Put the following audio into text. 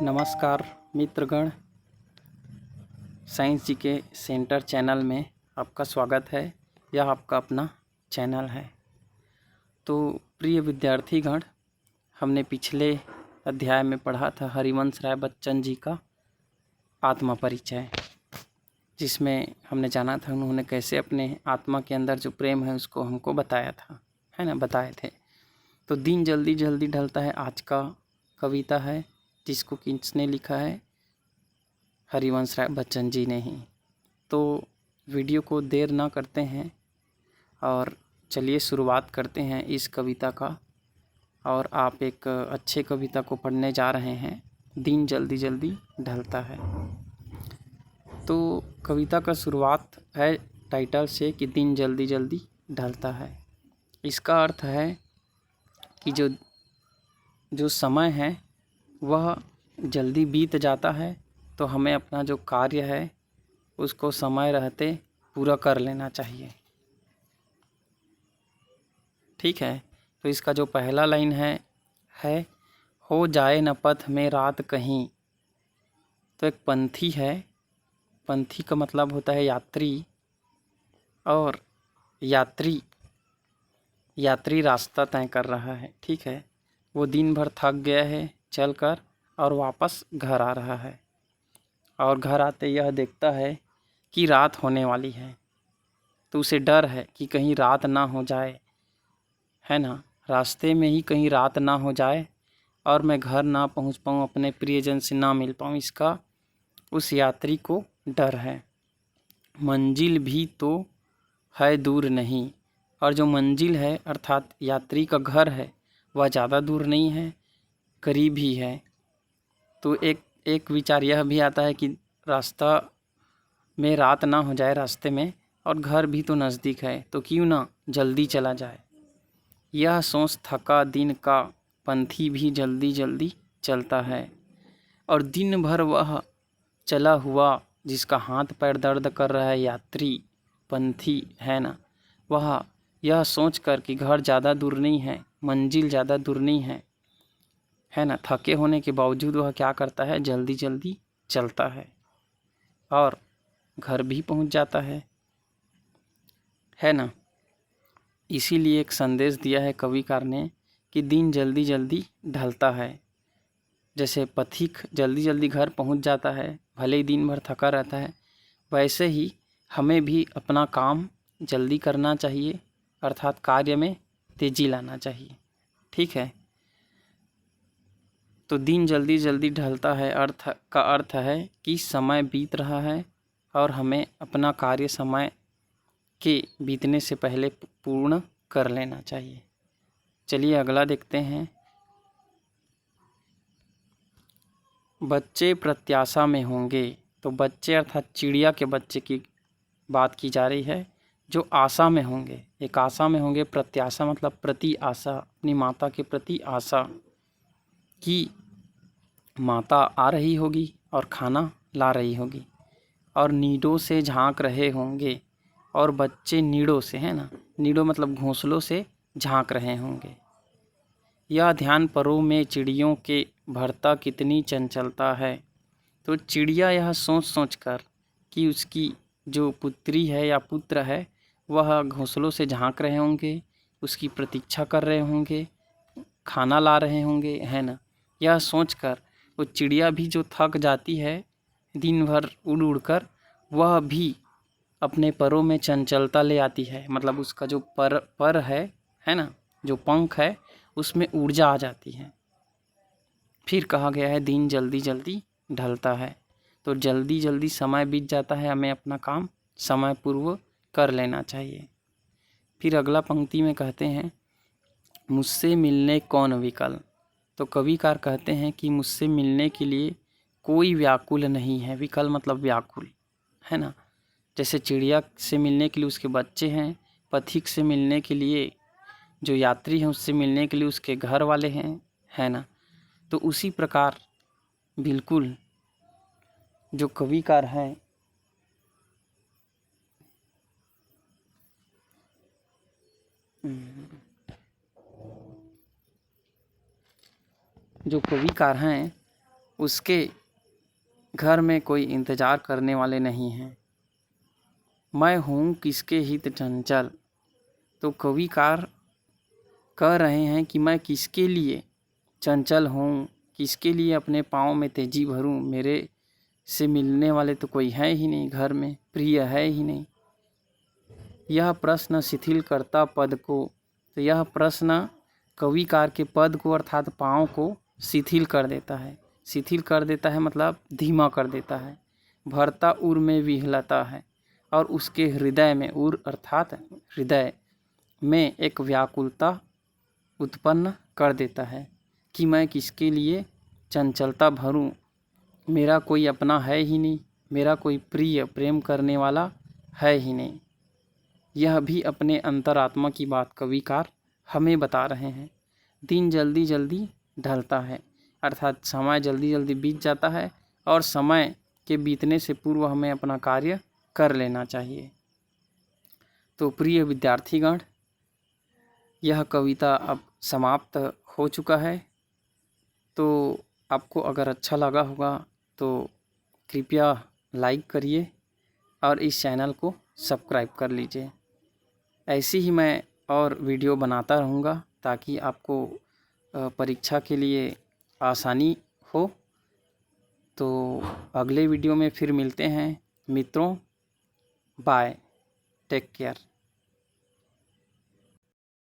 नमस्कार मित्रगण, साइंस जी के centre channel में आपका स्वागत है। यह आपका अपना चैनल है। तो प्रिय विद्यार्थीगण, हमने पिछले अध्याय में पढ़ा था हरिवंश राय बच्चन जी का आत्मा परिचय, जिसमें हमने जाना था उन्होंने कैसे अपने आत्मा के अंदर जो प्रेम है उसको हमको बताया था, है ना, बताए थे। तो दिन जल्दी जल्दी ढलता है आज का कविता है, जिसको किसने लिखा है? हरिवंश राय बच्चन जी ने ही। तो वीडियो को देर ना करते हैं और चलिए शुरुआत करते हैं इस कविता का। और आप एक अच्छे कविता को पढ़ने जा रहे हैं, दिन जल्दी जल्दी ढलता है। तो कविता का शुरुआत है टाइटल से कि दिन जल्दी जल्दी ढलता है। इसका अर्थ है कि जो समय है वह जल्दी बीत जाता है, तो हमें अपना जो कार्य है उसको समय रहते पूरा कर लेना चाहिए। ठीक है। तो इसका जो पहला लाइन है हो जाए न पथ में रात कहीं। तो एक पंथी है, पंथी का मतलब होता है यात्री, और यात्री रास्ता तय कर रहा है। ठीक है। वो दिन भर थक गया है चलकर और वापस घर आ रहा है, और घर आते यह देखता है कि रात होने वाली है। तो उसे डर है कि कहीं रात ना हो जाए, है ना, रास्ते में ही कहीं रात ना हो जाए और मैं घर ना पहुंच पाऊं, अपने प्रियजन से ना मिल पाऊं, इसका उस यात्री को डर है। मंजिल भी तो है दूर नहीं, और जो मंजिल है अर्थात यात्री का घर है वह ज़्यादा दूर नहीं है, करीब ही है। तो एक विचार यह भी आता है कि रास्ता में रात ना हो जाए रास्ते में, और घर भी तो नज़दीक है, तो क्यों ना जल्दी चला जाए। यह सोच थका दिन का पंथी भी जल्दी जल्दी चलता है, और दिन भर वह चला हुआ जिसका हाथ पैर दर्द कर रहा है यात्री पंथी, है ना, वह यह सोच कर कि घर ज़्यादा दूर नहीं है, मंजिल ज़्यादा दूर नहीं है ना, थके होने के बावजूद वह क्या करता है, जल्दी जल्दी चलता है और घर भी पहुंच जाता है ना। इसीलिए एक संदेश दिया है कविकार ने कि दिन जल्दी जल्दी ढलता है। जैसे पथिक जल्दी जल्दी घर पहुंच जाता है, भले ही दिन भर थका रहता है, वैसे ही हमें भी अपना काम जल्दी करना चाहिए, अर्थात कार्य में तेजी लाना चाहिए। ठीक है। तो दिन जल्दी जल्दी ढलता है अर्थ है कि समय बीत रहा है और हमें अपना कार्य समय के बीतने से पहले पूर्ण कर लेना चाहिए। चलिए अगला देखते हैं। बच्चे प्रत्याशा में होंगे। तो बच्चे अर्थात चिड़िया के बच्चे की बात की जा रही है, जो आशा में होंगे। एक आशा में होंगे, प्रत्याशा मतलब प्रति आशा, अपनी माता के प्रति आशा कि माता आ रही होगी और खाना ला रही होगी, और नीडों से झांक रहे होंगे। और बच्चे नीडों से, है ना, नीडों मतलब घोंसलों से झांक रहे होंगे। यह ध्यान परों में चिड़ियों के भरता कितनी चंचलता है। तो चिड़िया यह सोच सोच कर कि उसकी जो पुत्री है या पुत्र है वह घोंसलों से झांक रहे होंगे, उसकी प्रतीक्षा कर रहे होंगे, खाना ला रहे होंगे, है ना, यह सोचकर वो चिड़िया भी जो थक जाती है दिन भर उड़ उड़ कर, वह भी अपने परों में चंचलता ले आती है। मतलब उसका जो पर है ना, जो पंख है उसमें ऊर्जा आ जाती है। फिर कहा गया है दिन जल्दी जल्दी ढलता है। तो जल्दी जल्दी समय बीत जाता है, हमें अपना काम समय पूर्व कर लेना चाहिए। फिर अगला पंक्ति में कहते हैं मुझसे मिलने कौन विकल। तो कविकार कहते हैं कि मुझसे मिलने के लिए कोई व्याकुल नहीं है। विकल मतलब व्याकुल, है ना। जैसे चिड़िया से मिलने के लिए उसके बच्चे हैं, पथिक से मिलने के लिए जो यात्री हैं उससे मिलने के लिए उसके घर वाले हैं, है ना। तो उसी प्रकार बिल्कुल जो कविकार हैं उसके घर में कोई इंतज़ार करने वाले नहीं हैं। मैं हूँ किसके हित चंचल। तो कविकार कह रहे हैं कि मैं किसके लिए चंचल हूँ, किसके लिए अपने पाँव में तेजी भरूँ। मेरे से मिलने वाले तो कोई है ही नहीं, घर में प्रिय है ही नहीं। यह प्रश्न शिथिल करता पद को। तो यह प्रश्न कविकार के पद को अर्थात पाँव को शिथिल कर देता है। शिथिल कर देता है मतलब धीमा कर देता है। भरता उर में विह्वलता है और उसके हृदय में, उर अर्थात हृदय में एक व्याकुलता उत्पन्न कर देता है कि मैं किसके लिए चंचलता भरूं। मेरा कोई अपना है ही नहीं, मेरा कोई प्रिय प्रेम करने वाला है ही नहीं। यह भी अपने अंतरात्मा की बात कविकार हमें बता रहे हैं। दिन जल्दी जल्दी ढलता है अर्थात समय जल्दी जल्दी बीत जाता है और समय के बीतने से पूर्व हमें अपना कार्य कर लेना चाहिए। तो प्रिय विद्यार्थीगण, यह कविता अब समाप्त हो चुका है। तो आपको अगर अच्छा लगा होगा तो कृपया लाइक करिए और इस चैनल को सब्सक्राइब कर लीजिए। ऐसी ही मैं और वीडियो बनाता रहूँगा ताकि आपको परीक्षा के लिए आसानी हो। तो अगले वीडियो में फिर मिलते हैं मित्रों। Bye, take care.